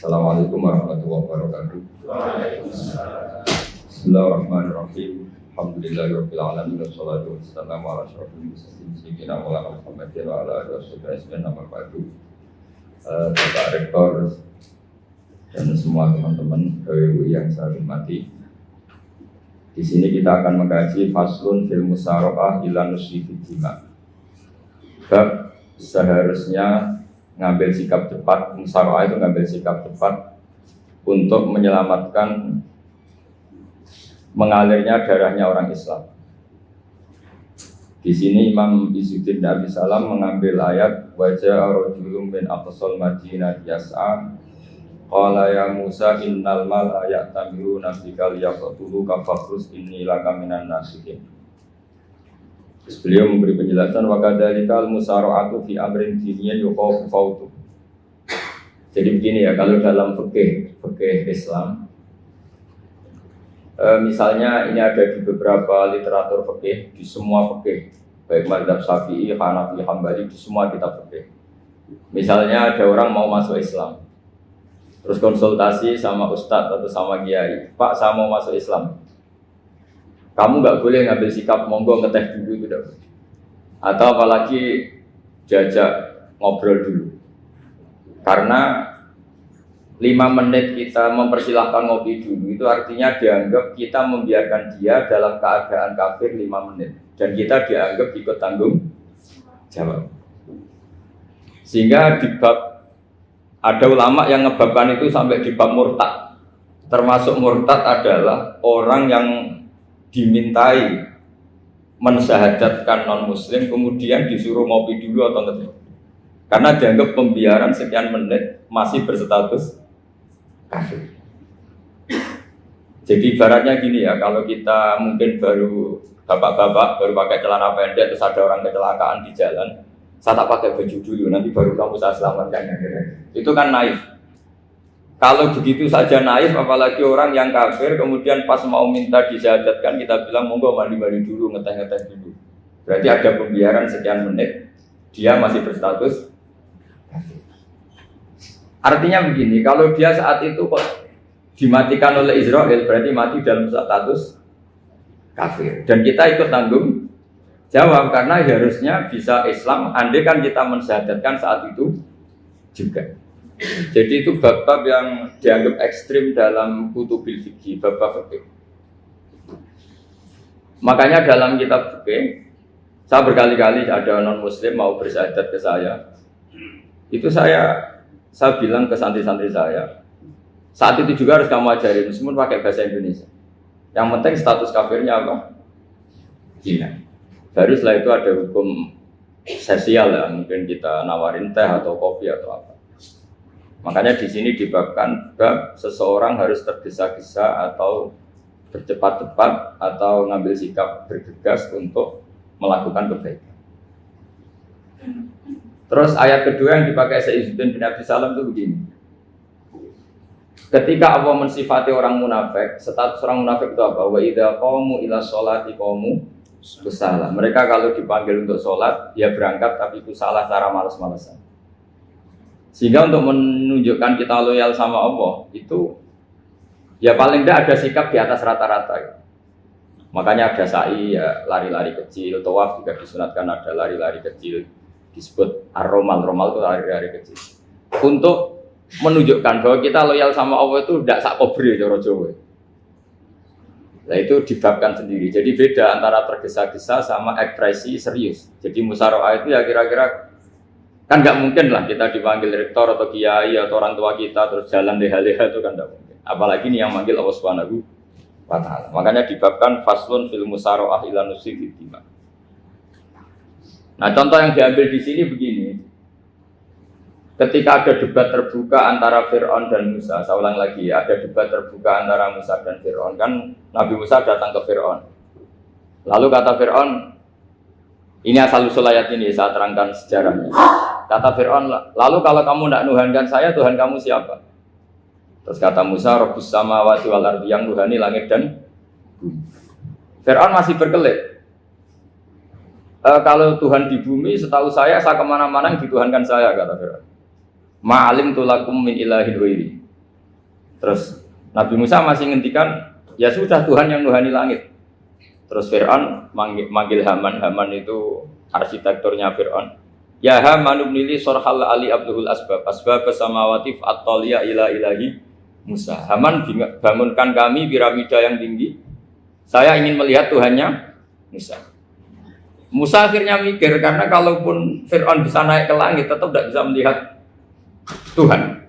Assalamualaikum warahmatullahi wabarakatuh. Bismillahirrahmanirrahim. Alhamdulillahirabbil alamin wassalatu wassalamu ala asyrofil mursalin sayyidina Maulana Muhammadin wa ala alihi wasallam nama ba'du. Bapak Rektor dan semua teman-teman PWI yang saya hormati. Di sini kita akan mengkaji faslun fil musyarakah ila nusyi fid dima. Bab seharusnya ngambil sikap cepat, musyarakah itu ngambil sikap cepat untuk menyelamatkan mengalirnya darahnya orang Islam. Di sini Imam Izzuddin bin Abi Salam mengambil ayat wajah rajulun min aqsal Madinah yas'a qala ya Musa innal mala ya'tamiruna bikal yaqtulu kafakrus inni laka minan nasihin. Terus beliau memberi penjelasan wa kadzalikal musara'atu fi amrin diniyyin yuqafu fautu. Jadi begini ya, kalau dalam fikih Islam misalnya ini ada di beberapa literatur fikih, di semua fikih baik mazhab Syafi'i, Hanafi, Hambali, di semua kitab fikih. Misalnya ada orang mau masuk Islam, terus konsultasi sama ustadz atau sama kiai, Pak saya mau masuk Islam, kamu nggak boleh ngambil sikap monggo ngeteh dulu, itu tidak boleh. Atau apalagi diajak ngobrol dulu, karena 5 menit kita mempersilahkan ngopi dulu itu artinya dianggap kita membiarkan dia dalam keadaan kafir 5 menit dan kita dianggap ikut tanggung jawab. Sehingga di bab ada ulama yang ngebabkan itu sampai di bab murtad. Termasuk murtad adalah orang yang dimintai mensyahadatkan non muslim kemudian disuruh ngopi dulu atau enggak. Karena dianggap pembiaran sekian menit masih berstatus kafir. Jadi ibaratnya gini ya, kalau kita mungkin baru bapak-bapak baru pakai celana pendek terus ada orang kecelakaan di jalan, saya tak pakai baju dulu nanti baru kamu saya selamatkan. Itu kan naif. Kalau begitu saja naif, apalagi orang yang kafir kemudian pas mau minta disyahadatkan kita bilang monggo mandi-mandi dulu, ngeteh-ngeteh dulu. Berarti ada pembiaran sekian menit, dia masih berstatus kafir. Artinya begini, kalau dia saat itu kok dimatikan oleh Israel, berarti mati dalam status kafir. Dan kita ikut tanggung jawab, karena harusnya bisa Islam, andai kan kita mensyahadatkan saat itu juga. Jadi itu bab-bab yang dianggap ekstrim dalam kutubil fikih, bab-bab fikih. Makanya dalam kitab fikih, saya berkali-kali ada non-muslim mau bersyahadat ke saya, itu saya bilang ke santri-santri saya, saat itu juga harus kamu ajarin, meskipun pakai bahasa Indonesia. Yang penting status kafirnya apa? Hina. Baru setelah itu ada hukum sosial ya, mungkin kita nawarin teh atau kopi atau apa. Makanya di sini dibabkan bab seseorang harus tergesa-gesa atau bercepat-cepat atau ngambil sikap bergegas untuk melakukan kebaikan. Terus ayat kedua yang dipakai Izzuddin bin Abi Salam itu begini. Ketika Allah mensifati orang munafik, status orang munafik itu apa? Wa idza qamu ila sholati qamu kusala. Mereka kalau dipanggil untuk sholat, dia berangkat tapi kusala secara malas-malasan. Sehingga untuk menunjukkan kita loyal sama Allah, itu ya paling tidak ada sikap di atas rata-rata. Makanya ada sa'i ya lari-lari kecil, tawaf juga disunatkan ada lari-lari kecil. Disebut ar-romal itu lari-lari kecil. Untuk menunjukkan bahwa kita loyal sama Allah itu tidak sak kobre cara Jawa. Nah itu dibabkan sendiri. Jadi beda antara tergesa-gesa sama ekspresi serius. Jadi musyarakah itu ya kira-kira kan nggak mungkin lah kita dipanggil rektor atau kiai atau orang tua kita terus jalan leha-leha, itu kan nggak mungkin. Apalagi ini yang manggil Allah Subhanahu wa Ta'ala. Makanya dibabkan faslun fil musyarakah ila nusyi fid dima. Nah contoh yang diambil di sini begini. Ketika ada debat terbuka antara Fir'aun dan Musa, saya ulang lagi ya, ada debat terbuka antara Musa dan Fir'aun. Kan Nabi Musa datang ke Fir'aun. Lalu kata Fir'aun, ini asal-usul ayat ini saya terangkan sejarahnya. Kata Fir'aun, lalu kalau kamu tidak nuhankan saya, Tuhan kamu siapa? Terus kata Musa, Rabbus samawati wal ardi, yang nuhani langit dan bumi. Fir'aun masih berkelit. Kalau Tuhan di bumi, setahu saya kemana-mana yang dituhankan saya, kata Fir'aun. Ma'alim tulakum min ilahin ghairi. Terus Nabi Musa masih ngendikan, ya sudah Tuhan yang nuhani langit. Terus Fir'aun manggil Haman. Haman itu arsitekturnya Fir'aun. Ya Haman ibnili sorhal ali abduhul asbab samawati fa'attaliya ila ilahi Musa. Haman bangunkan kami piramida yang tinggi. Saya ingin melihat Tuhannya Musa. Musa akhirnya mikir, karena kalaupun Fir'aun bisa naik ke langit tetap tidak bisa melihat Tuhan.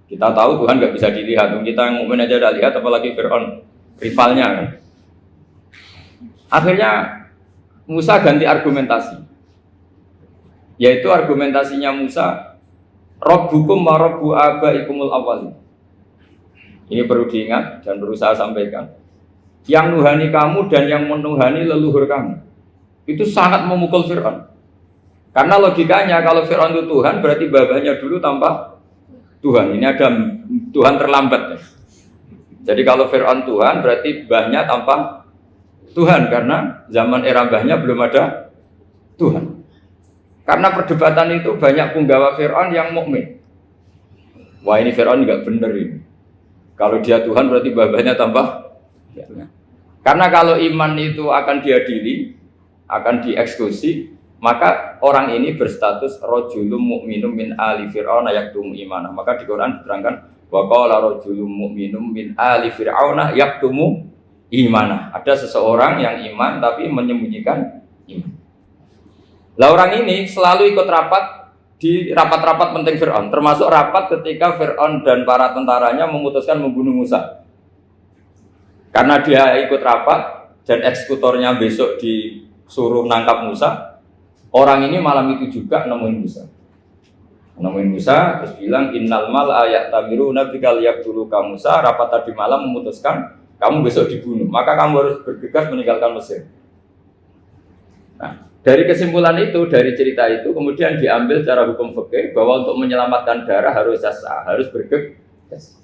Kita tahu Tuhan nggak bisa dilihat. Kita yang mukmin aja udah lihat, apalagi Fir'aun, rivalnya kan. Akhirnya Musa ganti argumentasi. Yaitu argumentasinya Musa, Rabbukum wa Rabbu abaikumul awwalin. Ini perlu diingat dan perlu saya sampaikan. Yang nuhani kamu dan yang menuhani leluhur kamu. Itu sangat memukul Fir'aun. Karena logikanya kalau Fir'aun itu Tuhan, berarti babanya dulu tanpa Tuhan. Ini ada Tuhan terlambat. Jadi kalau Fir'aun Tuhan, berarti mbahnya tanpa Tuhan. Karena zaman era mbahnya belum ada Tuhan. Karena perdebatan itu banyak punggawa Fir'aun yang mukmin. Wah, ini Fir'aun nggak bener ini. Kalau dia Tuhan berarti babanya tanpa. Karena kalau iman itu akan diadili, akan dieksekusi, maka orang ini berstatus rajulun mu'minum min ali fir'auna yaktumu imanah. Maka di Quran diterangkan wa qala rajulun mu'minum min ali fir'auna yaktumu imanah. Ada seseorang yang iman tapi menyembunyikan iman. Lah orang ini selalu ikut rapat di rapat-rapat penting Fir'aun, termasuk rapat ketika Fir'aun dan para tentaranya memutuskan membunuh Musa. Karena dia ikut rapat dan eksekutornya besok disuruh nangkap Musa, orang ini malam itu juga nemuin Musa. Nemuin Musa terus bilang innal mal ayat tamiruna bikal yaqtuluka Musa. Rapat tadi malam memutuskan kamu besok dibunuh, maka kamu harus bergegas meninggalkan Mesir. Nah, dari kesimpulan itu, dari cerita itu kemudian diambil secara hukum fikih bahwa untuk menyelamatkan darah harus jasa, harus bergegas.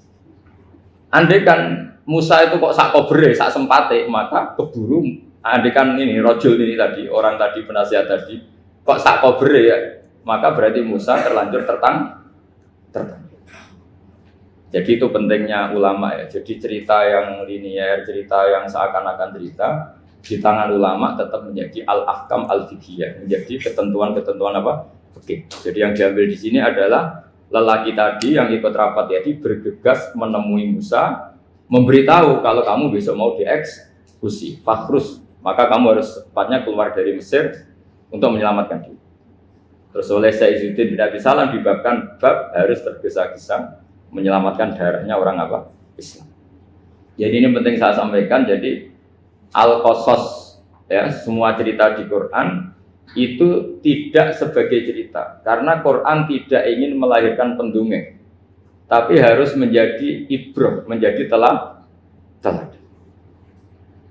Andai kan Musa itu kok sak kobre, sak sempate, maka keburu. Andai kan ini rojul ini tadi, orang tadi penasihat tadi, kok sak kobre ya, maka berarti Musa terlanjur tertang. Jadi itu pentingnya ulama ya. Jadi cerita yang linier, cerita yang seakan-akan cerita di tangan ulama tetap menjadi al-ahkam al-fiqhiyah, menjadi ketentuan-ketentuan apa? Oke. Jadi yang diambil di sini adalah lelaki tadi yang ikut rapat tadi bergegas menemui Musa, memberitahu kalau kamu besok mau dieksekusi, fakhrus, maka kamu harus cepatnya keluar dari Mesir untuk menyelamatkan diri. Terus oleh Saizuddin bin Abi Salam dibabkan bab harus tergesa-gesa menyelamatkan darahnya orang apa? Islam. Jadi ini penting saya sampaikan. Jadi Al-Qasas ya, semua cerita di Quran itu tidak sebagai cerita, karena Quran tidak ingin melahirkan pendongeng, tapi harus menjadi ibrah, menjadi teladan.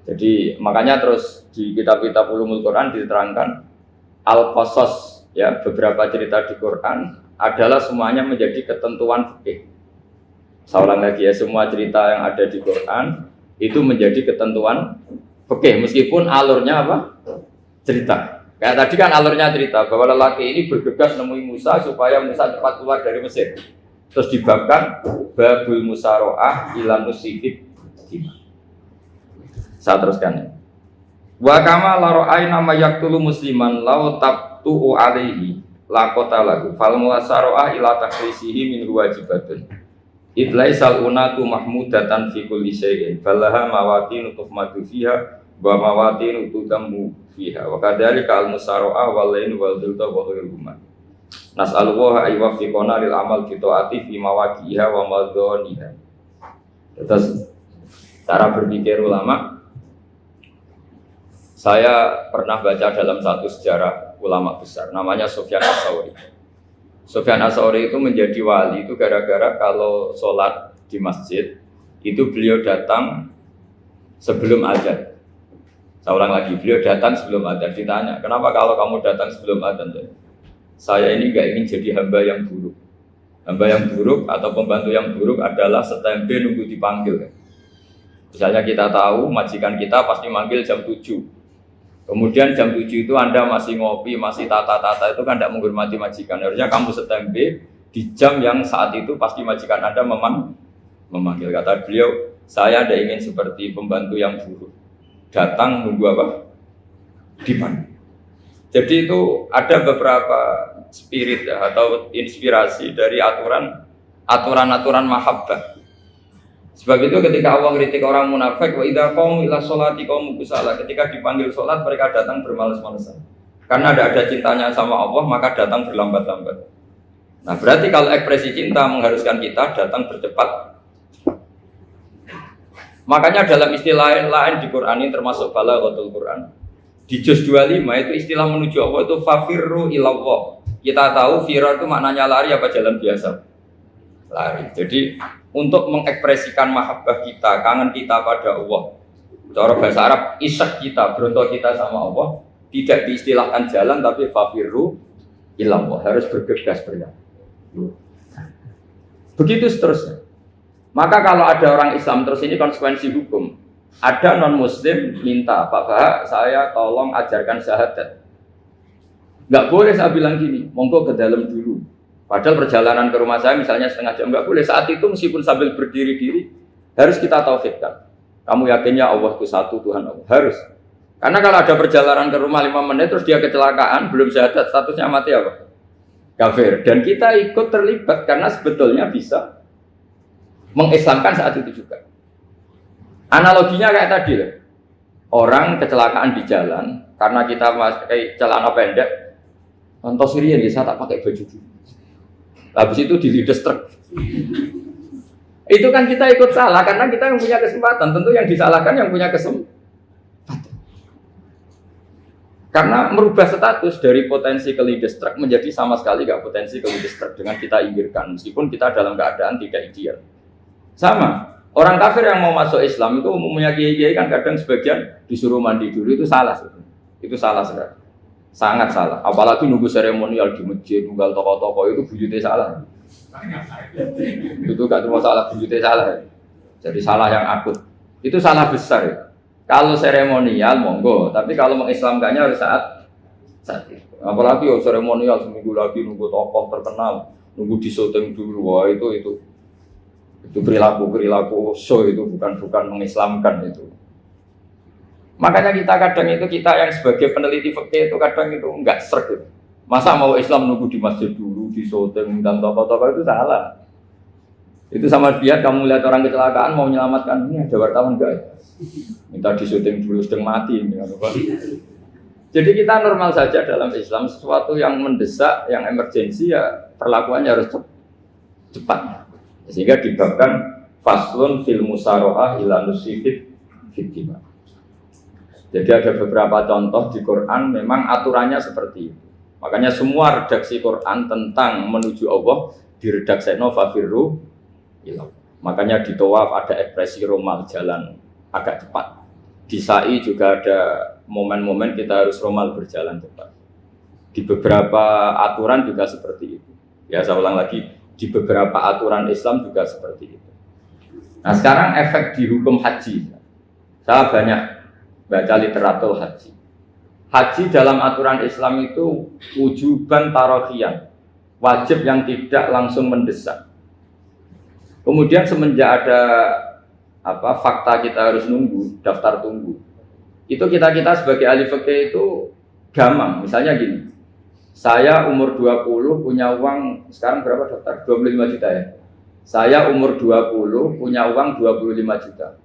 Jadi makanya terus di kitab-kitab ulumul Quran diterangkan Al-Qasas ya, beberapa cerita di Quran adalah semuanya menjadi ketentuan fikih. Saya ulang lagi ya, semua cerita yang ada di Quran itu menjadi ketentuan fikih, meskipun alurnya apa? Cerita. Kayak tadi kan alurnya cerita bahwa lelaki ini bergegas nemui Musa supaya Musa cepat keluar dari Mesir. Terus dibabkan babul musaroah ilan musifik. Saya teruskan ya. Wa kama laro'ai nama yaktulu musliman lau tabtu'u alaihi lakota lagu fal musaroah ila takrisihi min wajibatun. Idlaisal unatu mahmudatan fi kulli syai'in balaha mawatin tuhmadu fiha wa mawatin tudammu fiha wa kadzalika al musara'ah wal lain wal dhulta wa ghairuhuma nas'alullaha ay wafiqona lil amal fi taati fi mawaqiha wa madhaniha. Terus cara berpikir ulama, saya pernah baca dalam satu sejarah ulama besar namanya Sufyan Ats-Tsauri. Sufyan Ats-Tsauri itu menjadi wali itu gara-gara kalau sholat di masjid itu beliau datang sebelum adzan. Saya ulang lagi, beliau datang sebelum adzan. Ditanya, kenapa kalau kamu datang sebelum adzan? Saya ini gak ingin jadi hamba yang buruk. Hamba yang buruk atau pembantu yang buruk adalah setempe nunggu dipanggil. Misalnya kita tahu majikan kita pasti manggil jam 7. Kemudian jam 7 itu Anda masih ngopi, masih tata-tata, itu kan tidak menghormati majikan. Harusnya kamu setempe di jam yang saat itu pasti majikan Anda Memanggil, kata beliau, saya tidak ingin seperti pembantu yang buruk, datang nunggu apa? Dipanggil. Jadi itu ada beberapa spirit ya, atau inspirasi dari aturan-aturan mahabbah. Sebab itu ketika Allah kritik orang munafik, wa idza qamu ila sholati qamu kusala, ketika dipanggil sholat mereka datang bermalas-malasan. Karena tidak ada cintanya sama Allah, maka datang berlambat-lambat. Nah, berarti kalau ekspresi cinta mengharuskan kita datang bercepat. Makanya dalam istilah lain di Quran ini termasuk balaghatul Quran. Di juz 25 itu istilah menuju Allah itu fafirru ilallah. Kita tahu firar itu maknanya lari apa jalan biasa? Lari. Jadi untuk mengekspresikan mahabbah kita, kangen kita pada Allah. Cara bahasa Arab, isyak kita, berontok kita sama Allah, tidak diistilahkan jalan tapi fafirru ilallah, harus bergegas berjalan. Begitu seterusnya. Maka kalau ada orang Islam terus ini konsekuensi hukum. Ada non-muslim minta, Pak Bahak, saya tolong ajarkan syahadat. Nggak boleh saya bilang gini, monggo ke dalam dulu. Padahal perjalanan ke rumah saya misalnya setengah jam, nggak boleh. Saat itu meskipun sambil berdiri-diri, harus kita tauhidkan. Kamu yakinnya Allah itu satu, Tuhan Allah. Harus. Karena kalau ada perjalanan ke rumah 5 menit, terus dia kecelakaan, belum syahadat, statusnya mati apa? Kafir. Dan kita ikut terlibat, karena sebetulnya bisa mengislamkan saat itu juga. Analoginya kayak tadi loh. Orang kecelakaan di jalan karena kita pakai celana pendek. Contoh Sirian saya tak pakai baju dulu. Habis itu dilides truk. Itu kan kita ikut salah karena kita yang punya kesempatan. Tentu yang disalahkan yang punya kesempatan. Karena merubah status dari potensi kelides truk menjadi sama sekali gak potensi kelides truk dengan kita inggirkan. Meskipun kita dalam keadaan tidak ideal. Sama. Orang kafir yang mau masuk Islam itu umumnya kiai-kiai kan kadang sebagian disuruh mandi dulu, itu salah. Itu salah sekali. Sangat salah. Apalagi nunggu seremonial di masjid, nunggal toko-toko itu bujutnya salah. Itu gak cuma salah, bujutnya salah. Jadi salah yang akut. Itu salah besar. Kalau seremonial monggo, tapi kalau mengislamkannya harus saat itu. Apalagi seremonial seminggu lagi nunggu tokoh terkenal, nunggu di syuting dulu, wah itu perilaku show, itu bukan mengislamkan itu. Makanya kita yang sebagai peneliti fikih itu kadang itu enggak srek gitu. Masa mau Islam nunggu di masjid dulu, di syuting dan tokoh-tokoh itu salah. Itu sama dia kamu lihat orang kecelakaan mau menyelamatkan, ini ada wartawan enggak? Minta di syuting dulu sedang mati ini apa? Jadi kita normal saja dalam Islam, sesuatu yang mendesak, yang emergensi ya perlakuannya harus cepat. Sehingga dibabkan faslun fil musaroah ila nusifid fitima. Jadi ada beberapa contoh di Quran memang aturannya seperti itu. Makanya semua redaksi Quran tentang menuju Allah diredakseno fafirru ilallah. Makanya di tawaf ada ekspresi romal, jalan agak cepat. Di sa'i juga ada momen-momen kita harus romal, berjalan cepat. Di beberapa aturan juga seperti itu. Ya saya ulang lagi. Di beberapa aturan Islam juga seperti itu. Nah sekarang efek di hukum haji. Saya banyak baca literatur haji. Haji dalam aturan Islam itu wujuban tarofian, wajib yang tidak langsung mendesak. Kemudian semenjak ada fakta kita harus nunggu, daftar tunggu. Itu kita sebagai ahli fikih itu gamang. Misalnya gini. Saya umur 20 punya uang, sekarang berapa daftar? 25 juta ya. Saya umur 20 punya uang 25 juta.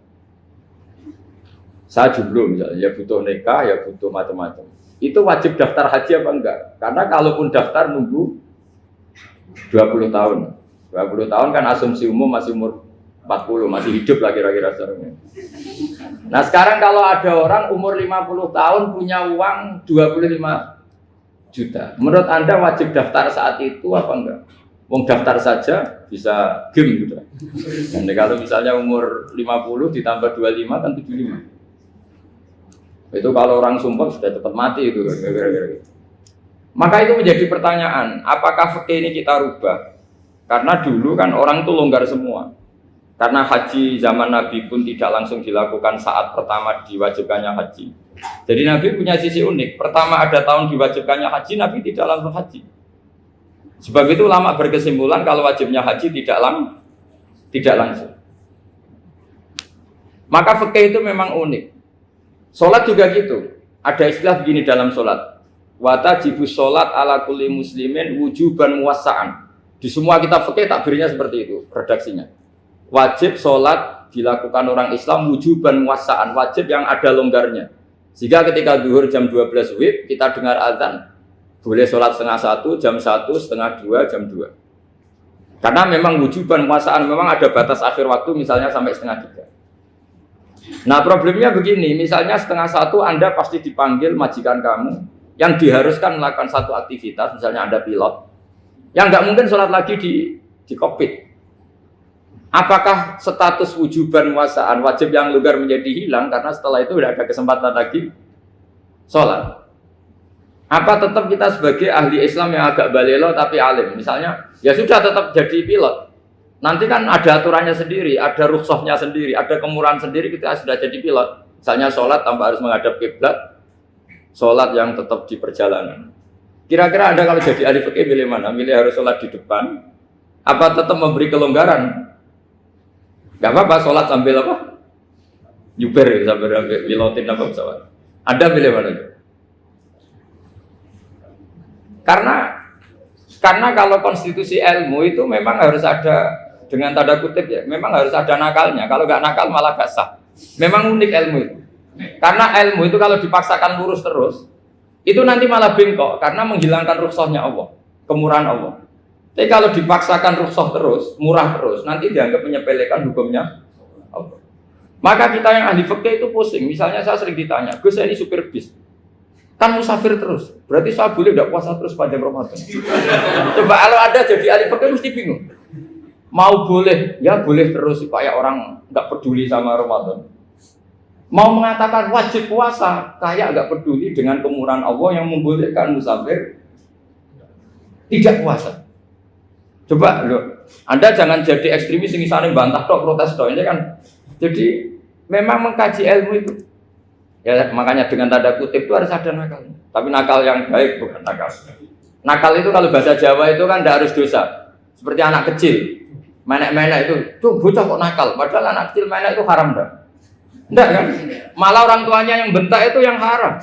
Saya jomblo misalnya, ya butuh nikah, ya butuh macam-macam. Itu wajib daftar haji apa enggak? Karena kalaupun daftar nunggu 20 tahun. 20 tahun kan asumsi umum masih umur 40, masih hidup lah kira-kira sekarang. Nah sekarang kalau ada orang umur 50 tahun punya uang 25 juta. Menurut Anda wajib daftar saat itu apa enggak? Wong daftar saja bisa game gitu. Dan kalau misalnya umur 50 ditambah 25 kan 75. Itu kalau orang sumpah sudah cepat mati itu. Maka itu menjadi pertanyaan, apakah fikih ini kita rubah? Karena dulu kan orang itu longgar semua. Karena haji zaman Nabi pun tidak langsung dilakukan saat pertama diwajibkannya haji. Jadi Nabi punya sisi unik. Pertama ada tahun diwajibkannya haji, Nabi tidak langsung haji. Sebab itu ulama berkesimpulan kalau wajibnya haji tidak langsung. Maka fikih itu memang unik. Sholat juga gitu. Ada istilah begini dalam sholat. Watajibus sholat ala kulli muslimin wujuban muwassa'an. Di semua kitab fikih takbirnya seperti itu, redaksinya. Wajib sholat dilakukan orang Islam wujuban muwassa'an, wajib yang ada longgarnya. Sehingga ketika zuhur jam 12 WIB, kita dengar azan, boleh sholat setengah 1, jam 1, setengah 2, jam 2. Karena memang wujuban muwassa'an, memang ada batas akhir waktu misalnya sampai setengah 3. Nah problemnya begini, misalnya setengah 1 Anda pasti dipanggil majikan kamu yang diharuskan melakukan satu aktivitas, misalnya Anda pilot, yang nggak mungkin sholat lagi di kokpit. Apakah status wujuban muwassa'an wajib yang longgar menjadi hilang karena setelah itu tidak ada kesempatan lagi sholat? Apa tetap kita sebagai ahli Islam yang agak balelo tapi alim, misalnya ya sudah tetap jadi pilot? Nanti kan ada aturannya sendiri, ada rukhsahnya sendiri, ada kemurahan sendiri kita sudah jadi pilot. Misalnya sholat tanpa harus menghadap kiblat, sholat yang tetap di perjalanan. Kira-kira Anda kalau jadi ahli fikih milih mana? Milih harus sholat di depan, apa tetap memberi kelonggaran? Gak apa-apa, sholat sambil apa? Nyuper, sambil pilotin apa pesawat. Anda milih mana? Karena kalau konstitusi ilmu itu memang harus ada, dengan tanda kutip ya, memang harus ada nakalnya. Kalau nggak nakal malah gak sah. Memang unik ilmu itu. Karena ilmu itu kalau dipaksakan lurus terus, itu nanti malah bengkok karena menghilangkan rukhsahnya Allah, kemurahan Allah. Tapi kalau dipaksakan rukhsah terus, murah terus, nanti dianggap menyepelekan hukumnya Allah. Maka kita yang ahli fikih itu pusing. Misalnya saya sering ditanya, Gus, saya ini supir bis, kan musafir terus, berarti saya boleh tidak puasa terus panjang Ramadan? Coba kalau ada jadi ahli fikih mesti bingung. Mau boleh, ya boleh terus supaya orang nggak peduli sama Ramadan. Mau mengatakan wajib puasa, kayak nggak peduli dengan kemurahan Allah yang membolehkan musafir tidak puasa. Coba loh, Anda jangan jadi ekstremis yang misalnya bantah tok, protes tok, ini kan. Jadi memang mengkaji ilmu itu. Ya makanya dengan tanda kutip itu harus ada nakal. Tapi nakal yang baik, bukan nakal. Nakal itu kalau bahasa Jawa itu kan tidak harus dosa. Seperti anak kecil. Menek-menek itu, tuh bocah kok nakal, padahal anak kecil menek itu haram dah. Enggak kan? Malah orang tuanya yang bentak itu yang haram.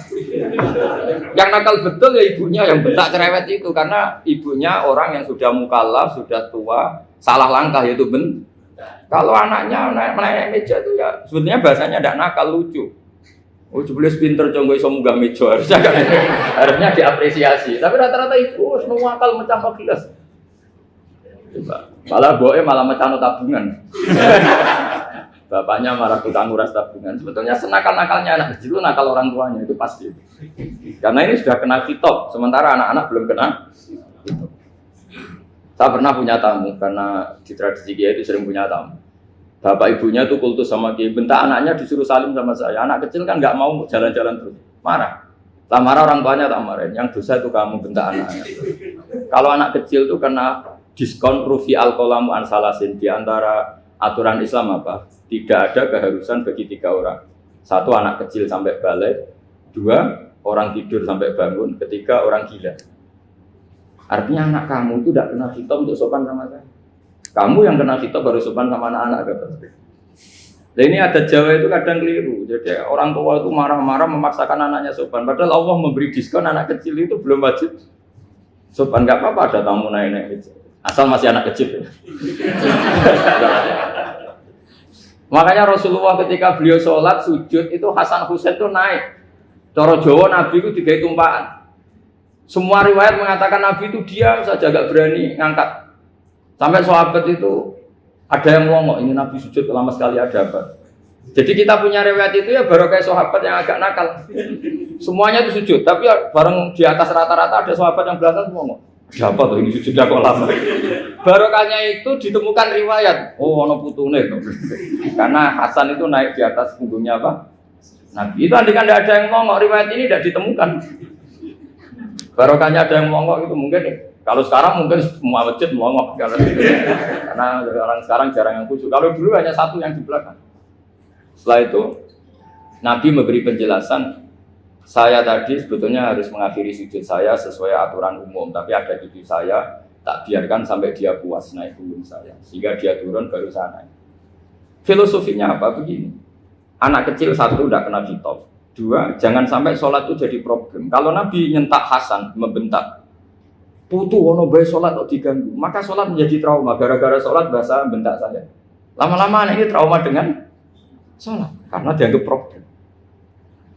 Yang nakal betul ya ibunya yang bentak cerewet itu, karena ibunya orang yang sudah mukallaf, sudah tua, salah langkah yaitu Kalau anaknya naik meja itu ya sebetulnya bahasanya tidak nakal, lucu. Oh jebule pinter conggo iso munggah meja, harusnya diapresiasi. Tapi rata-rata itu semua akal mecah gelas. Malah boe malah mecano tabungan. Bapaknya marah tukang nguras tabungan. Sebetulnya senakal-nakalnya anak kecil itu nakal orang tuanya itu pasti. Karena ini sudah kena fitop, sementara anak-anak belum kena fitop. Saya pernah punya tamu karena di tradisi Kiai itu sering punya tamu. Bapak ibunya tuh kultus sama Kiai, bentak anaknya disuruh salim sama saya. Anak kecil kan nggak mau jalan-jalan terus, marah. Lah marah orang tuanya tak marahin. Yang dosa itu kamu bentak anaknya. Kalau anak kecil tuh kena diskon rufi al-qalamu an salasin. Di antara aturan Islam apa? Tidak ada keharusan bagi 3 orang. 1 anak kecil sampai balik, 2 orang tidur sampai bangun, 3 orang gila. Artinya anak kamu itu tidak kena fitop untuk sopan sama saya. Kamu yang kena fitop baru sopan sama anak-anak. Nah ini ada Jawa itu kadang keliru. Jadi orang tua itu marah-marah memaksakan anaknya sopan. Padahal Allah memberi diskon anak kecil itu belum wajib sopan. Gak apa-apa ada tamu naik-naik. Asal masih anak kecil. Makanya Rasulullah ketika beliau sholat sujud itu Hasan Husain itu naik. Cara Jawa Nabi itu 3 tumpahan. Semua riwayat mengatakan Nabi itu diam saja gak berani ngangkat. Sampai sahabat itu ada yang ngomong ini Nabi sujud lama sekali ada apa. Jadi kita punya riwayat itu ya baru kayak sahabat yang agak nakal. Semuanya itu sujud, tapi bareng di atas rata-rata ada sahabat yang belakang ngomong. Siapa tuh ini sudah kok lama? Barokahnya itu ditemukan riwayat. Oh, ono putune itu. Karena Hasan itu naik di atas punggungnya apa? Nabi. Itu andai kan tidak ada yang ngomong riwayat ini tidak ditemukan. Barokahnya ada yang ngomong itu mungkin. Kalau sekarang mungkin semua masjid ngomong karena orang sekarang jarang yang khusyuk. Kalau dulu hanya 1 yang di belakang. Setelah itu Nabi memberi penjelasan. Saya tadi sebetulnya harus mengakhiri sujud saya sesuai aturan umum, tapi ada cucu saya tak biarkan sampai dia puas naik punggung saya, sehingga dia turun baru saya naik. Filosofinya apa? Begini, Anak kecil satu tidak kena hitop. Dua, jangan sampai sholat itu jadi problem. Kalau Nabi nyentak Hasan, membentak, putu ono bae sholat kok diganggu, maka sholat menjadi trauma. Gara-gara sholat bahasa bentak saya. Lama-lama anak ini trauma dengan sholat karena dianggap problem.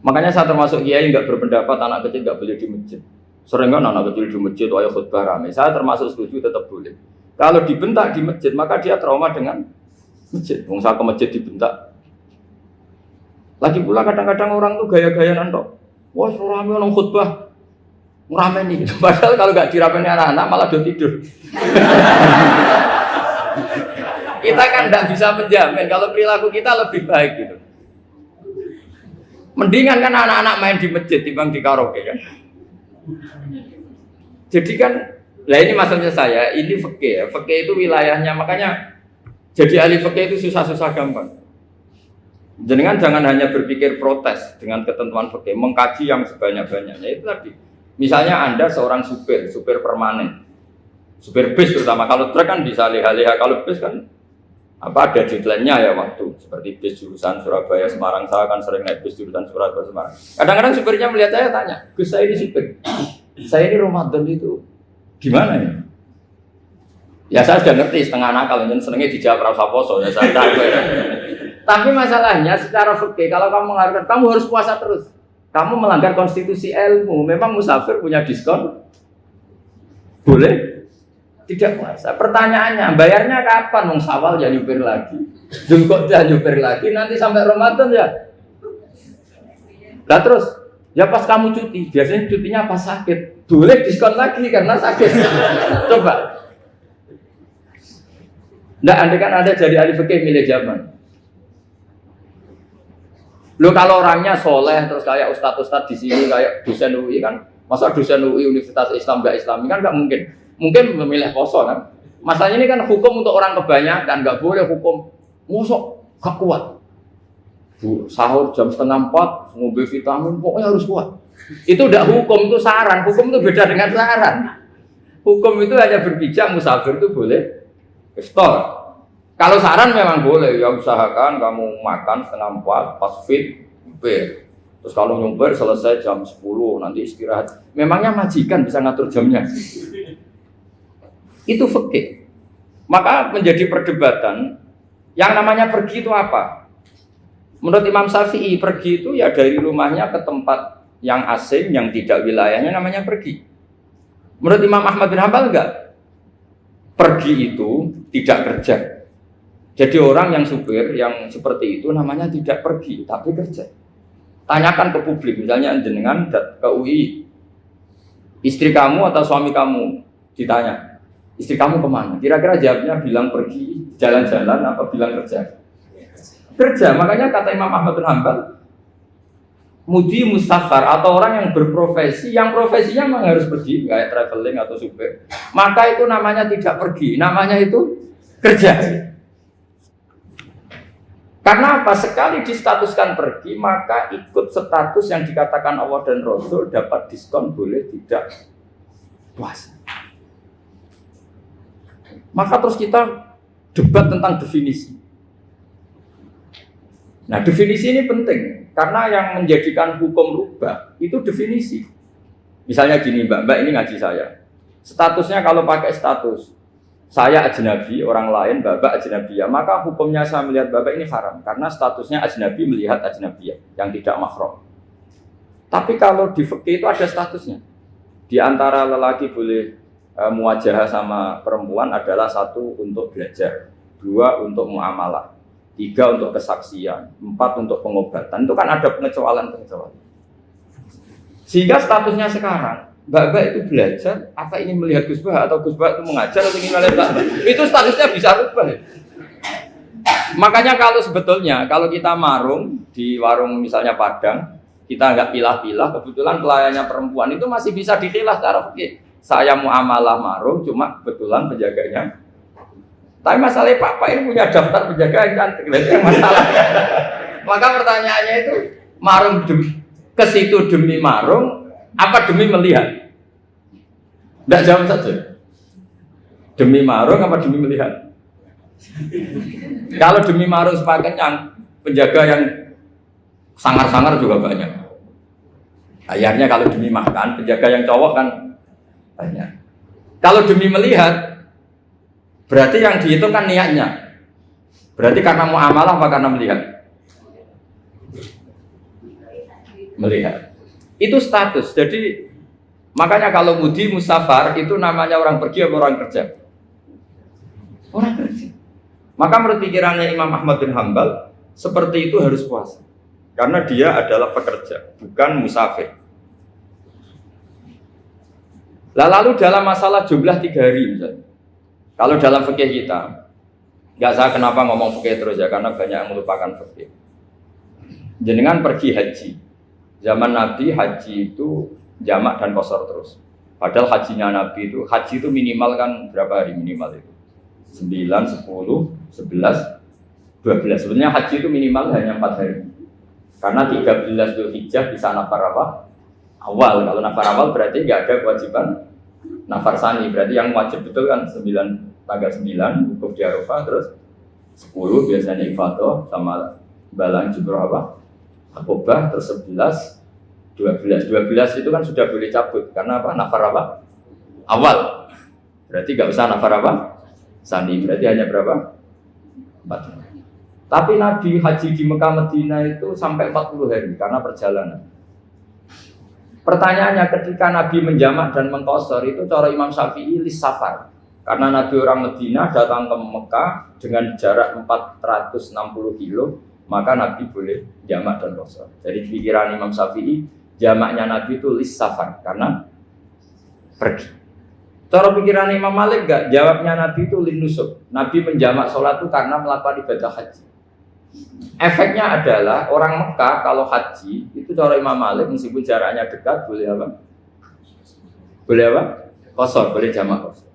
Makanya saya termasuk kiai nggak berpendapat anak kecil nggak boleh di masjid. Sering kan anak kecil di masjid, ayo khutbah rame. Saya termasuk setuju tetap boleh. Kalau dibentak di masjid, maka dia trauma dengan masjid. Saya ke masjid dibentak. Lagi pula kadang-kadang orang tuh gaya-gayaan tok. Wah, rame orang khutbah. Ngerameni. Padahal kalau nggak dirapeni anak-anak malah udah tidur. Kita kan nggak bisa menjamin kalau perilaku kita lebih baik gitu. Mendingan kan anak-anak main di masjid dibanding di karaoke kan. Jadi kan, lah ini maksudnya saya, ini fikih ya. Fikih itu wilayahnya, makanya jadi ahli fikih itu susah-susah gampang. Jenengan jangan hanya berpikir protes dengan ketentuan fikih, mengkaji yang sebanyak-banyaknya. Itu tadi. Misalnya Anda seorang supir permanen. Supir bis terutama, kalau truk kan bisa leha-leha, kalau bis kan ada deadline-nya ya waktu. Seperti bis jurusan Surabaya Semarang, saya kan sering naik bis jurusan Surabaya Semarang. Kadang-kadang supirnya melihat saya tanya, "Gus, saya ini supir. Saya ini Ramadan itu gimana ya?" Ya saya sudah ngerti setengah nakal, dan senengnya dijawab rasa poso ya saya tahu ya. Tapi masalahnya secara fikih kalau kamu menghargai, kamu harus puasa terus. Kamu melanggar konstitusi ilmu. Memang musafir punya diskon? Boleh? Tidak puasa. Pertanyaannya, bayarnya kapan? Wong Syawal ya nyupir lagi. Dzulqa'dah ya nyupir lagi. Nanti sampai Ramadan ya. Nah terus, ya pas kamu cuti. Biasanya cutinya pas sakit. Boleh diskon lagi karena sakit. Coba. Nggak, andai kan ada jadi ahli fikih milih zaman. Lo kalau orangnya soleh terus kayak ustadz di sini kayak dosen UI kan, masa dosen UI Universitas Islam nggak Islami kan nggak mungkin. Mungkin memilih poso kan. Masalahnya ini kan hukum untuk orang kebanyakan, nggak boleh hukum musuh gak kuat. Sahur jam 3:30, ngombe vitamin pokoknya harus kuat. Itu udah hukum, itu saran. Hukum itu beda dengan saran. Hukum itu hanya berpijak musafir itu boleh iftar. Kalau saran memang boleh, ya usahakan kamu makan 3:30 pas fit, nyumpir. Terus kalau nyumpir selesai jam 10, nanti istirahat. Memangnya majikan bisa ngatur jamnya? Itu fikih. Maka menjadi perdebatan, yang namanya pergi itu apa? Menurut Imam Syafi'i, pergi itu ya dari rumahnya ke tempat yang asing, yang tidak wilayahnya namanya pergi. Menurut Imam Ahmad bin Hanbal enggak? Pergi itu tidak kerja. Jadi orang yang supir yang seperti itu namanya tidak pergi, tapi kerja. Tanyakan ke publik, misalnya jenengan ke UI, istri kamu atau suami kamu ditanya, istri kamu kemana? Kira-kira jawabnya bilang pergi, jalan-jalan, apa bilang kerja? Kerja, makanya kata Imam Ahmad bin Hanbal, mudi musafar atau orang yang berprofesi, yang profesinya memang harus pergi, kayak traveling atau supir, maka itu namanya tidak pergi, namanya itu kerja. Karena apa? Sekali distatuskan pergi, maka ikut status yang dikatakan Allah dan Rasul dapat diskon, boleh tidak puasa. Maka terus kita debat tentang definisi. Nah, definisi ini penting karena yang menjadikan hukum rubah itu definisi. Misalnya gini, Mbak ini ngaji saya. Statusnya kalau pakai status saya ajnabi, orang lain Bapak ajnabiyah, maka hukumnya saya melihat Bapak ini haram karena statusnya ajnabi melihat ajnabiyah yang tidak mahram. Tapi kalau di fikih itu ada statusnya. Di antara lelaki boleh muwajahah sama perempuan adalah 1 untuk belajar, 2 untuk muamalah, 3 untuk kesaksian, 4 untuk pengobatan. Itu kan ada pengecualian-pengecualian. Sehingga statusnya sekarang Mbak itu belajar, apa ini melihat Gus Bah atau Gus Bah itu mengajar atau ingin melihat Mbak? Itu statusnya bisa rubah. Makanya kalau sebetulnya kalau kita marung di warung misalnya Padang, kita nggak pilah-pilah, kebetulan pelayannya perempuan itu masih bisa dipilah secara fikih. Saya muamalah marung, cuma kebetulan penjaganya. Tapi masalahnya Pak ini punya daftar penjaga yang cantik, itu yang masalah. Maka pertanyaannya itu marung ke situ demi marung, apa demi melihat? Tidak jawab saja. Demi marung apa demi melihat? Kalau demi marung sepaket yang penjaga yang sangar-sangar juga banyak. Akhirnya kalau demi makan, penjaga yang cowok kan banyak. Kalau demi melihat, berarti yang dihitung kan niatnya. Berarti karena muamalah apa karena melihat? Melihat. Itu status. Jadi makanya kalau mudi musafar itu namanya orang pergi atau orang kerja? Orang kerja. Maka menurut pikirannya Imam Ahmad bin Hambal, seperti itu harus puasa. Karena dia adalah pekerja, bukan musafir. Lalu dalam masalah jumlah 3 hari misalnya. Kalau dalam fikih kita, nggak saya kenapa ngomong fikih terus ya, karena banyak yang melupakan fikih. Jenengan pergi haji. Zaman Nabi haji itu jamak dan qashar terus. Padahal hajinya Nabi itu, haji itu minimal kan berapa hari minimal itu? 9, 10, 11, 12. Sebenarnya haji itu minimal hanya 4 hari. Karena 13 Dzulhijjah bisa nafar apa? Awal. Kalau nafar awal berarti nggak ada kewajiban nafar sani. Berarti yang wajib betul kan 9, tanggal 9 wukuf di Arafah, terus 10 biasanya ifadah sama balang jumroh apa? Akobah, terus 11, 12 itu kan sudah boleh cabut karena apa? Nafar apa? Awal. Berarti nggak usah nafar apa? Sani. Berarti hanya berapa? 4. Tapi Nabi haji di Mekah Medina itu sampai 40 hari karena perjalanan. Pertanyaannya, ketika Nabi menjamak dan mengqashar itu cara Imam Syafi'i lis safar. Karena Nabi orang Medina datang ke Mekah dengan jarak 460 kilo, maka Nabi boleh jamak dan qashar. Jadi pikiran Imam Syafi'i, jamaknya Nabi itu lis safar karena pergi. Cara pikiran Imam Malik enggak, jawabnya Nabi itu lin nusuk. Nabi menjamak sholat itu karena melakukan ibadah haji. Efeknya adalah orang Mekah kalau haji itu cara Imam Malik meskipun jaraknya dekat boleh apa? Boleh apa? Qashar, boleh jamak qashar.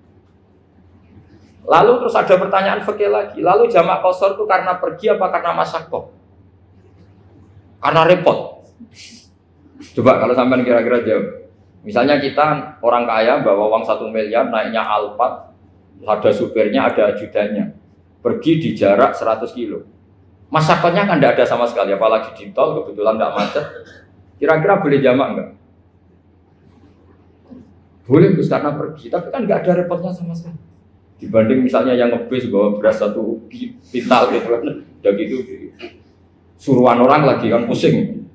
Lalu terus ada pertanyaan fikih lagi. Lalu jamak qashar itu karena pergi apa karena masyaqqah? Karena repot. Coba kalau sampean kira-kira jawab. Misalnya kita orang kaya bawa uang 1 miliar naiknya Alphard, ada supirnya, ada ajudannya. Pergi di jarak 100 kilo. Masyarakatnya kan tidak ada sama sekali, apalagi di tol kebetulan tidak macet. Kira-kira boleh jamak enggak? Boleh Gus karena pergi, tapi kan nggak ada repotnya sama sekali. Dibanding misalnya yang ngebis bawa beras 1 pintal gitu kan, udah gitu suruhan orang lagi kan pusing.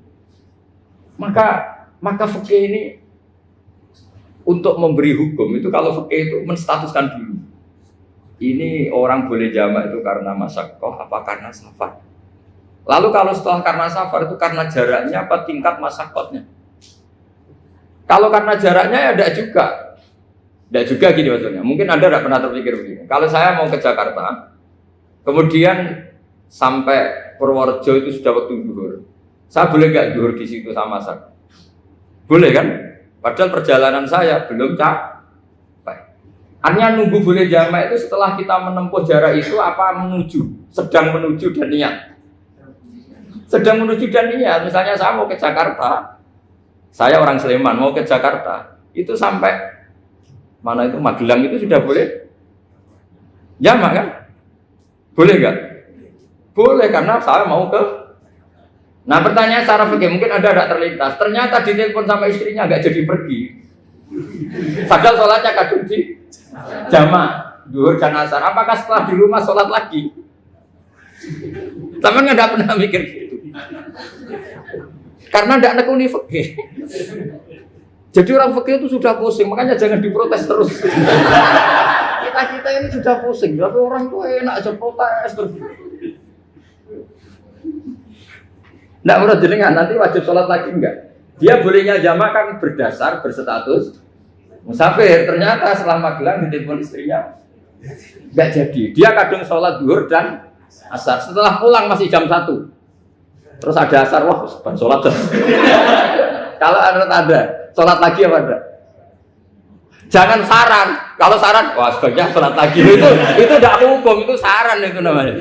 Maka fikih ini untuk memberi hukum itu kalau fikih itu menstatuskan dulu. Ini orang boleh jamak itu karena masyaqqah apa karena safar. Lalu kalau setelah karena safar itu karena jaraknya apa tingkat masyaqqahnya. Kalau karena jaraknya ya tidak juga. Tidak juga gini maksudnya. Mungkin Anda tidak pernah terpikir begini. Kalau saya mau ke Jakarta, kemudian sampai Purworejo itu sudah waktu zuhur. Saya boleh nggak zuhur di situ sama masak? Boleh kan? Padahal perjalanan saya belum capek. Artinya nunggu boleh jamak itu setelah kita menempuh jarak itu apa menuju, sedang menuju dan niat. Sedang menuju dan niat. Misalnya saya mau ke Jakarta, saya orang Sleman mau ke Jakarta, itu sampai mana itu Magelang itu sudah boleh jamak kan? Boleh nggak? Boleh karena saya mau ke. Nah pertanyaan secara fikih mungkin Anda tidak terlintas. Ternyata ditelepon sama istrinya nggak jadi pergi. Padahal sholatnya kadung di jamak, zuhur dan asar. Apakah setelah di rumah sholat lagi? Teman nggak pernah mikir gitu. Karena tidak nekuni fikih. Jadi orang fikih itu sudah pusing, makanya jangan diprotes terus. Kita ini sudah pusing, tapi orang tuh enak aja protes terus. Nggak menurut jenengan nanti wajib sholat lagi enggak? Dia bolehnya jamak kan berdasar berstatus musafir. Ternyata setelah Magelang ditelepon istrinya nggak jadi. Dia kadang sholat zuhur dan asar. Setelah pulang masih jam 1. Terus ada asar, wah bukan sholat. Kalau ada sholat lagi apa ada? Jangan saran. Kalau saran, wah sebaiknya sholat lagi. Itu tidak hukum, itu saran itu namanya.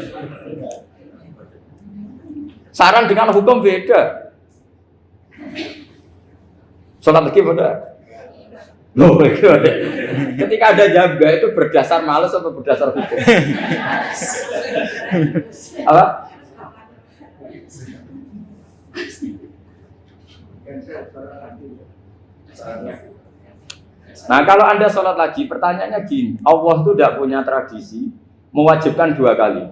Saran dengan hukum beda. Sholat lagi pada. Loh, ketika ada jaga itu berdasar malas atau berdasar hukum? Apa? Nah kalau Anda sholat lagi, pertanyaannya gini, Allah itu tidak punya tradisi mewajibkan 2 kali.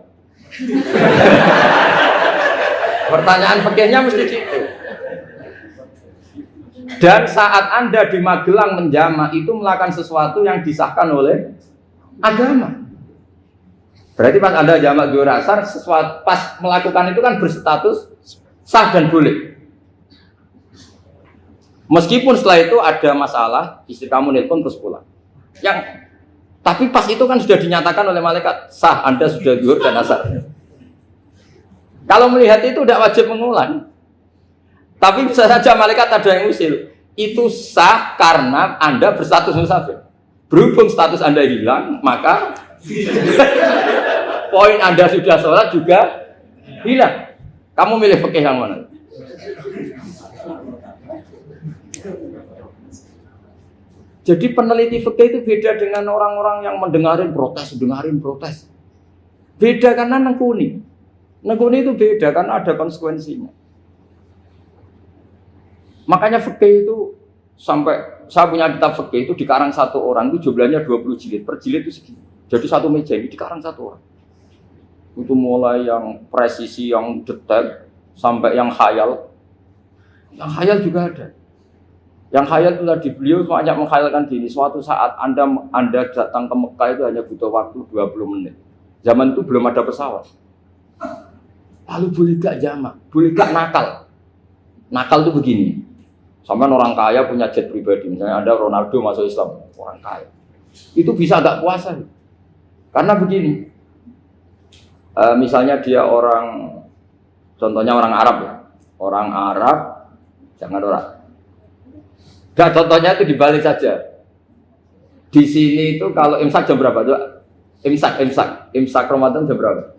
Pertanyaan fikihnya mesti gitu. Dan saat Anda di Magelang menjama itu melakukan sesuatu yang disahkan oleh agama. Berarti pas Anda jamak zuhur asar, sesuatu pas melakukan itu kan berstatus sah dan boleh. Meskipun setelah itu ada masalah, istri kamu nelpon terus pulang. Tapi pas itu kan sudah dinyatakan oleh malaikat sah, Anda sudah zuhur dan asar. Kalau melihat itu tidak wajib mengulang. Tapi bisa saja malaikat ada yang usil. Itu sah karena Anda berstatus musafir. Berhubung status Anda hilang, maka poin Anda sudah sholat juga hilang. Kamu milih fikih yang mana? Jadi peneliti fikih itu beda dengan orang-orang yang dengarin protes. Beda karena nengkuni. Nengkuni itu beda karena ada konsekuensinya. Makanya fikih itu sampai saya punya kitab fikih itu dikarang satu orang itu jumlahnya 20 jilid. Per jilid itu segini. Jadi satu meja ini dikarang satu orang. Itu mulai yang presisi, yang detail sampai yang khayal. Yang khayal juga ada. Yang khayal itu tadi beliau banyak menghayalkan gini, suatu saat Anda datang ke Mekah itu hanya butuh waktu 20 menit. Zaman itu belum ada pesawat. Lalu boleh gak jamak? Boleh gak nakal? Nakal itu begini. Sama orang kaya punya jet pribadi, misalnya ada Ronaldo masuk Islam, orang kaya. Itu bisa gak puasa? Karena begini. Misalnya dia contohnya orang Arab ya. Orang Arab, jangan orang. Nah, contohnya itu dibalik saja. Di sini itu kalau imsak jam berapa? Imsak Ramadan jam berapa?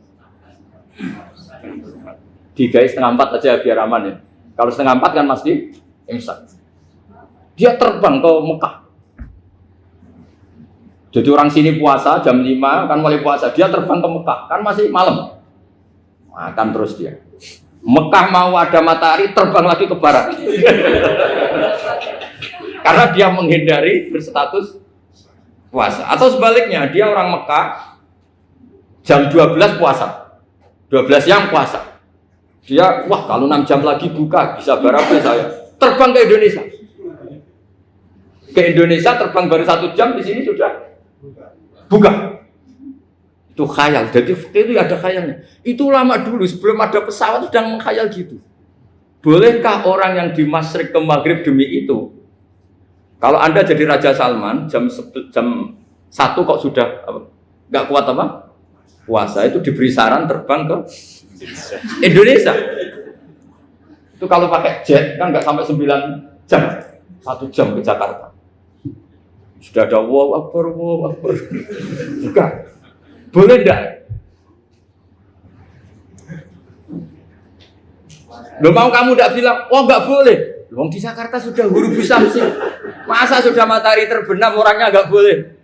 3:30 aja biar aman ya. Kalau 3:30 kan pasti imsak. Dia terbang ke Mekah. Jadi orang sini puasa jam 5 kan mulai puasa. Dia terbang ke Mekah kan masih malam. Makan terus dia. Mekah mau ada matahari terbang lagi ke barat. Karena dia menghindari berstatus puasa. Atau sebaliknya, dia orang Mekah jam 12 puasa. 12 siang puasa. Dia, wah kalau 6 jam lagi buka, bisa berapa saya? Terbang ke Indonesia. Ke Indonesia terbang baru 1 jam, di sini sudah buka. Itu khayal. Jadi itu ada khayalnya. Itu lama dulu, sebelum ada pesawat sudah mengkhayal gitu. Bolehkah orang yang di Masyrik ke Maghrib demi itu? Kalau Anda jadi Raja Salman, jam 1 kok sudah nggak kuat apa? Puasa, itu diberi saran terbang ke Indonesia. Itu kalau pakai jet kan nggak sampai 9 jam, 1 jam ke Jakarta. Sudah ada wow akbar. Bukan. Boleh enggak? Loh mau kamu enggak bilang, oh enggak boleh. Loh di Jakarta sudah huru samsi. Masa sudah matahari terbenam orangnya enggak boleh?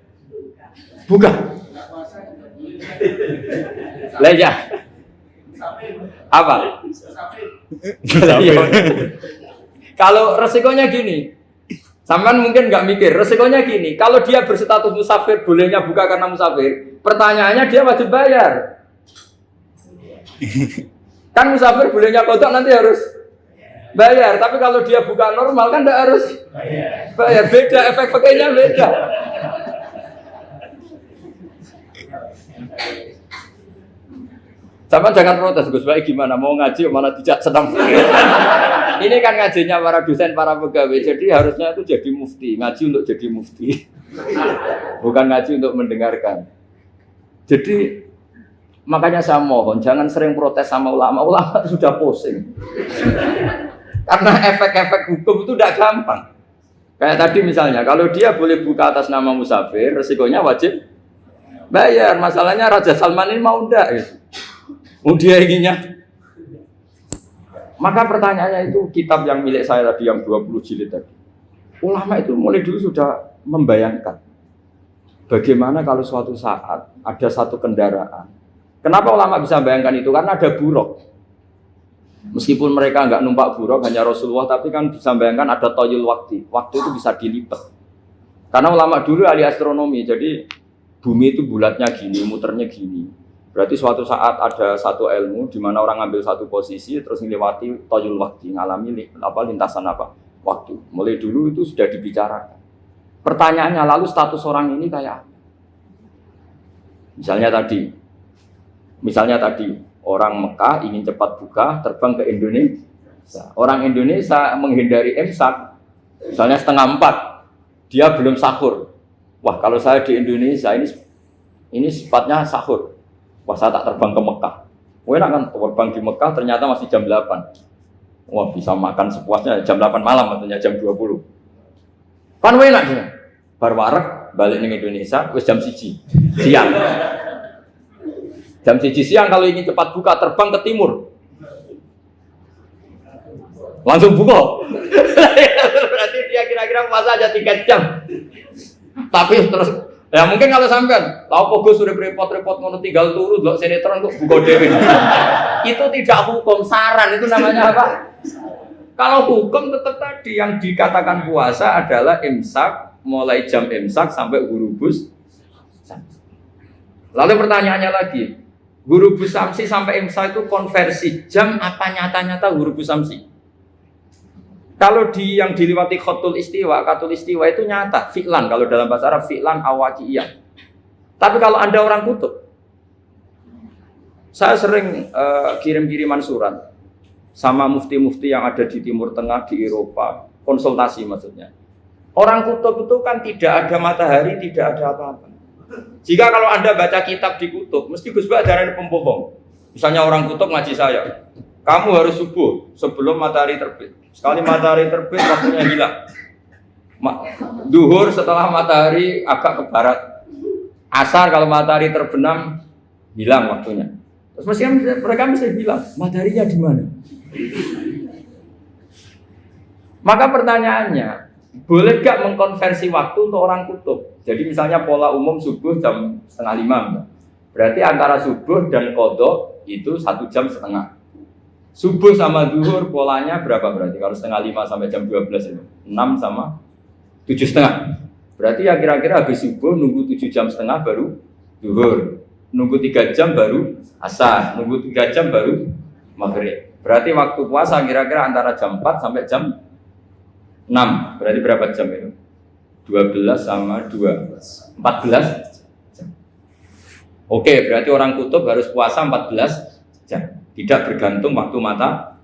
Bukan. Lah ya. Apa? Kalau resikonya gini, sampean mungkin nggak mikir, resikonya gini, kalau dia berstatus musafir, bolehnya buka karena musafir, pertanyaannya dia wajib bayar. Kan musafir bolehnya kodok nanti harus bayar, tapi kalau dia buka normal kan tidak harus bayar, beda, efek pakainya beda. Sama jangan protes, Gus Baik gimana mau ngaji malah tidak senang. Ini kan ngajinya para dosen, para pegawai, jadi harusnya itu jadi mufti, ngaji untuk jadi mufti, bukan ngaji untuk mendengarkan. Jadi makanya saya mohon jangan sering protes sama ulama itu sudah pusing. Karena efek-efek hukum itu tidak gampang. Kayak tadi misalnya, kalau dia boleh buka atas nama musafir, resikonya wajib bayar. Masalahnya Raja Salman ini mau enggak gitu. Dia inginnya. Maka pertanyaannya itu kitab yang milik saya tadi yang 20 jilid tadi. Ulama itu mulai dulu sudah membayangkan bagaimana kalau suatu saat ada satu kendaraan. Kenapa ulama bisa membayangkan itu? Karena ada buruk. Meskipun mereka nggak numpak buruk hanya Rasulullah, tapi kan bisa bayangkan ada toyul waktu itu bisa dilipat. Karena ulama dulu ahli astronomi, jadi bumi itu bulatnya gini, muternya gini. Berarti suatu saat ada satu ilmu di mana orang ambil satu posisi terus melewati toyul waktu, ngalami lintasan waktu. Mulai dulu itu sudah dibicarakan. Pertanyaannya lalu status orang ini kayak apa? Misalnya tadi orang Mekah ingin cepat buka terbang ke Indonesia. Orang Indonesia menghindari imsak, misalnya 3:30, dia belum sahur. Wah kalau saya di Indonesia ini sifatnya sahur. Wah saya tak terbang ke Mekah. Wah enak kan terbang di Mekah ternyata masih jam 8. Wah bisa makan sepuasnya jam 8 malam artinya jam 20. Kan enak dia. Barwarek balik ke Indonesia wis jam 1 siang. Jam 1 siang kalau ingin cepat buka terbang ke timur. Langsung buka. Berarti dia kira-kira puasa aja 3 jam. Tapi terus ya mungkin kalau sampean, lah kok Gus sudah repot-repot ngono tinggal turu delok sinetron kok buka dhewe. Itu tidak hukum, saran itu namanya apa? Kalau hukum tetap tadi yang dikatakan puasa adalah imsak mulai jam imsak sampai ghurubus syamsi. Lalu pertanyaannya lagi, ghurubus syamsi sampai imsak itu konversi jam apa nyata-nyata ghurubus syamsi? Kalau yang diliwati khatul istiwa itu nyata, fi'lan kalau dalam bahasa Arab fi'lan awaqiyah. Tapi kalau Anda orang kutub, saya sering kirim-kiriman surat sama mufti-mufti yang ada di Timur Tengah, di Eropa, konsultasi maksudnya. Orang kutub itu kan tidak ada matahari, tidak ada apa-apa. Jika kalau Anda baca kitab di kutub, mesti Gus Bak darah pembohong. Misalnya orang kutub ngaji saya, kamu harus subuh sebelum matahari terbit. Sekali matahari terbit, waktunya hilang. Duhur setelah matahari agak ke barat. Asar kalau matahari terbenam, hilang waktunya. Terus mereka bisa bilang, mataharinya di mana? Maka pertanyaannya, boleh gak mengkonversi waktu untuk orang kutub? Jadi misalnya pola umum subuh jam 4:30. Berarti antara subuh dan qadha itu 1,5 jam. Subuh sama zuhur polanya berapa berarti? Kalau 4:30 sampai jam 12 itu 6 sama 7,5. Berarti ya kira-kira habis subuh nunggu 7,5 jam baru zuhur. Nunggu 3 jam baru asar. Nunggu 3 jam baru maghrib. Berarti waktu puasa kira-kira antara jam 4 sampai jam 6. Berarti berapa jam itu? 12 sama 2. 14 jam. Oke, berarti orang kutub harus puasa 14 jam. Tidak bergantung waktu mata.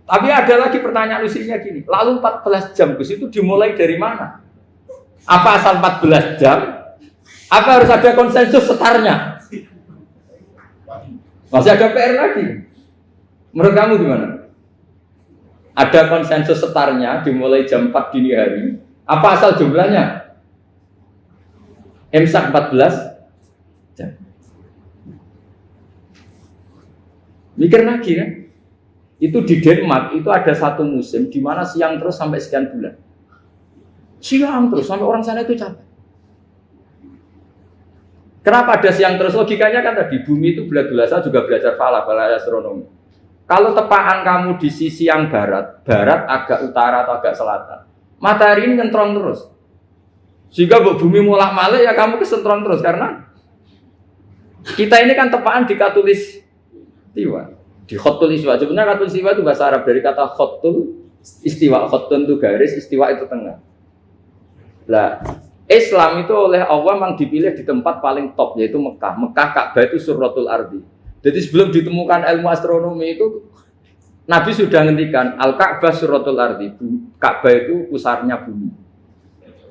Tapi ada lagi pertanyaan lucunya gini. Lalu 14 jam Gus itu dimulai dari mana? Apa asal 14 jam? Apa harus ada konsensus setarnya? Masih ada PR lagi. Menurut kamu gimana? Ada konsensus setarnya dimulai jam 4 dini hari. Apa asal jumlahnya? Imsak 14 jam. Mikir lagi kan? Itu di Denmark itu ada satu musim di mana siang terus sampai sekian bulan. Siang terus sampai orang sana itu capek. Kenapa ada siang terus? Logikanya kan tadi bumi itu bulat-bulat. Saya juga belajar falak astronomi. Kalau tepaan kamu di sisi yang barat agak utara atau agak selatan, matahari ini nyentrong terus. Sehingga bumi mulak-malik ya kamu kesentrong terus karena kita ini kan tepaan di khatulistiwa, di khatul istiwa. Sebenarnya khatul istiwa itu bahasa Arab dari kata khatul istiwa. Khatun itu garis, istiwa itu tengah. Lah, Islam itu oleh Allah memang dipilih di tempat paling top yaitu Mekah. Mekah Ka'bah itu surratul ardi. Jadi sebelum ditemukan ilmu astronomi itu Nabi sudah ngendikan Al-Ka'bah surratul ardi. Ka'bah itu pusarnya bumi.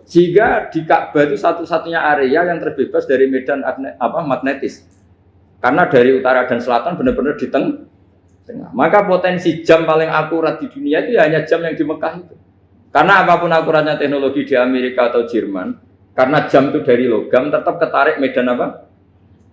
Sehingga di Ka'bah itu satu-satunya area yang terbebas dari medan magnetis. Karena dari utara dan selatan benar-benar di tengah. Maka potensi jam paling akurat di dunia itu hanya jam yang di Mekah itu. Karena apapun akuratnya teknologi di Amerika atau Jerman, karena jam itu dari logam tetap ketarik medan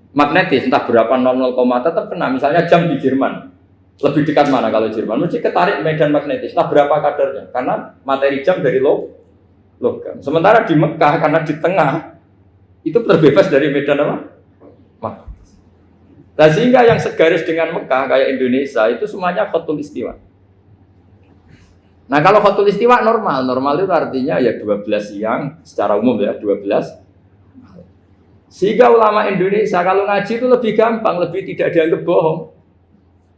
magnetis, entah berapa 00, tetap kena. Misalnya jam di Jerman, lebih dekat mana kalau Jerman? Mesti ketarik medan magnetis, entah berapa kadarnya. Karena materi jam dari logam. Sementara di Mekah, karena di tengah, itu terbebas dari medan magnetis. Nah, sehingga yang segaris dengan Mekah kayak Indonesia itu semuanya khotul istiwa. Nah, kalau khotul istiwa normal itu artinya ya 12 siang secara umum ya 12. Sehingga ulama Indonesia kalau ngaji itu lebih gampang, lebih tidak dianggap bohong.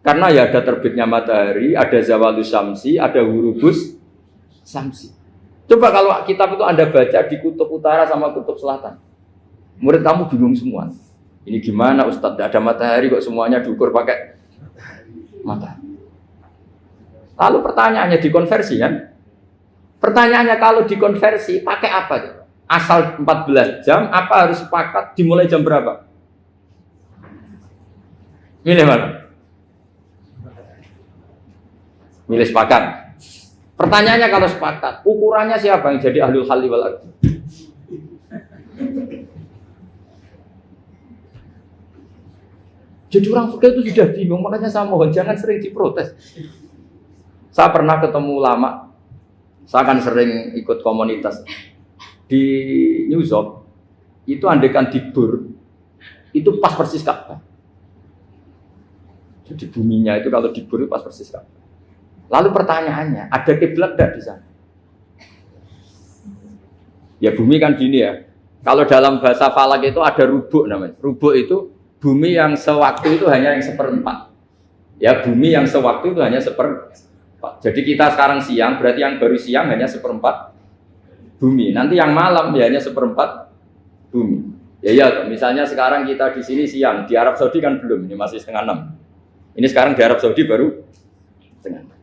Karena ya ada terbitnya matahari, ada zawalus syamsi, ada hurubus syamsi. Coba kalau kitab itu Anda baca di kutub utara sama kutub selatan. Murid kamu bingung semua. Ini gimana Ustadz, tidak ada matahari kok semuanya diukur pakai matahari. Lalu pertanyaannya dikonversi kan? Pertanyaannya kalau dikonversi pakai apa? Asal 14 jam, apa harus sepakat dimulai jam berapa? Milih mana? Milih sepakat. Pertanyaannya kalau sepakat, ukurannya siapa yang jadi ahlul halli wal aqd? Jadi orang fikih itu sudah bingung, makanya saya mohon jangan sering diprotes. Saya pernah ketemu ulama, saya kan sering ikut komunitas di New York, itu andekan di Bur, itu pas persis Ka'bah. Jadi buminya itu kalau di Bur itu pas persis Ka'bah. Lalu pertanyaannya, ada kiblat tidak di sana? Ya bumi kan gini ya, kalau dalam bahasa falak itu ada rubuk namanya. Rubuk itu bumi yang sewaktu itu hanya yang seperempat. Ya bumi yang sewaktu itu hanya seperempat. Jadi kita sekarang siang, berarti yang baru siang hanya seperempat bumi. Nanti yang malam ya hanya seperempat bumi. Ya, misalnya sekarang kita di sini siang, di Arab Saudi kan belum, ini masih 5:30. Ini sekarang di Arab Saudi baru setengah.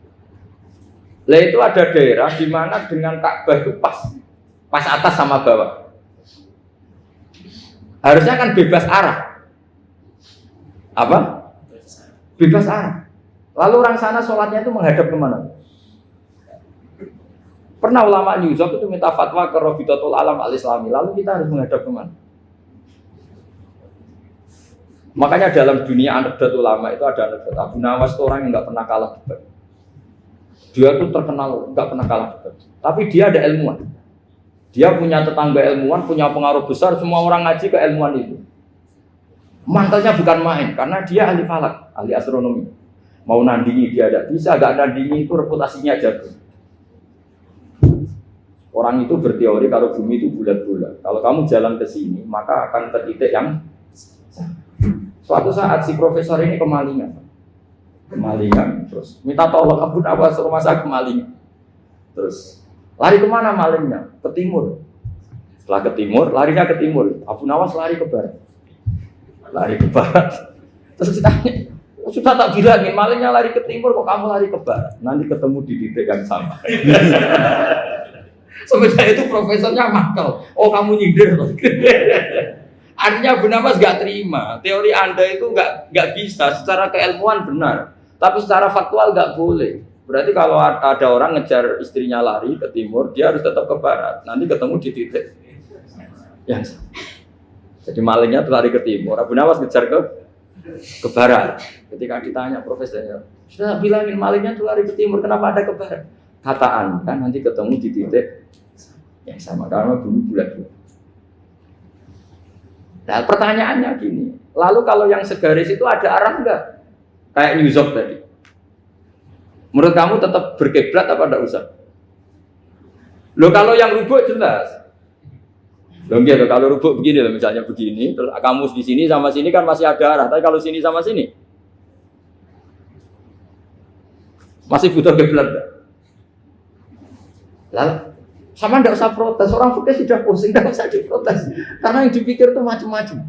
Lah itu ada daerah di mana dengan Ka'bah itu pas atas sama bawah. Harusnya kan bebas arah. Apa? Bebas arah. Lalu orang sana sholatnya itu menghadap kemana? Pernah ulama New York itu minta fatwa ke Rabitatul Alam Al-Islami. Lalu kita harus menghadap kemana? Makanya dalam dunia anekdot ulama itu ada anekdot Abu Nawas itu orang yang nggak pernah kalah debat. Dia tuh terkenal nggak pernah kalah debat. Tapi dia ada ilmuwan. Dia punya tetangga ilmuwan, punya pengaruh besar. Semua orang ngaji ke ilmuwan itu. Mantelnya bukan main, karena dia ahli falak, ahli astronomi. Mau nandingi dia tidak bisa, gak nandingi itu reputasinya jatuh. Orang itu berteori kalau bumi itu bulat-bulat. Kalau kamu jalan ke sini, maka akan ke titik yang suatu saat si profesor ini kemalingan, terus minta tolong Abu Nawas rumah saya kemalingan. Terus lari kemana malingnya? Ke timur. Setelah ke timur, larinya ke timur. Abu Nawas lari ke barat. Terus ditanya, sudah tak bilangin malingnya lari ke timur, kok kamu lari ke barat? Nanti ketemu di titik yang sama. Sebenarnya itu profesornya makal. Oh kamu nyindir. Artinya Abu Nawas gak terima. Teori Anda itu gak bisa. Secara keilmuan benar, tapi secara faktual gak boleh. Berarti kalau ada orang ngejar istrinya lari ke timur, dia harus tetap ke barat. Nanti ketemu di titik yang sama. Jadi malingnya tuh lari ke timur, Abu Nawas ngejar ke barat. Ketika ditanya profesornya, sudah bilangin malingnya tuh lari ke timur, kenapa ada ke barat? Kata Anda nanti ketemu di titik yang sama karena bumi bulat-bulat. Nah pertanyaannya gini, lalu kalau yang segaris itu ada arah enggak? Kayak New York tadi. Menurut kamu tetap berkiblat apa enggak usah? Loh kalau yang rubuk jelas. Loh gitu, kalau rubuk begini loh, misalnya begini, terus kamu di sini sama sini kan masih ada arah, tapi kalau sini sama sini masih butuh kiblat. Lalu sama ndak usah protes, orang fikih sudah pusing, ndak usah diprotes, karena yang dipikir itu macam-macam.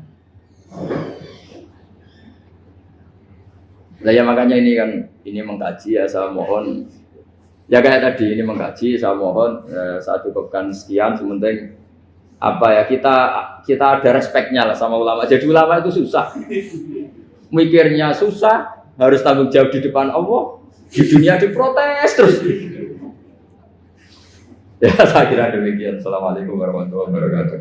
Lah ya makanya ini mengkaji ya, saya mohon ya kayak tadi ini mengkaji, saya mohon saya cukupkan sekian, sementing apa ya kita ada respeknya lah sama ulama. Jadi ulama itu susah, mikirnya susah, harus tanggung jawab di depan Allah, di dunia diprotes terus. Ya saya kira demikian. Assalamualaikum warahmatullahi wabarakatuh.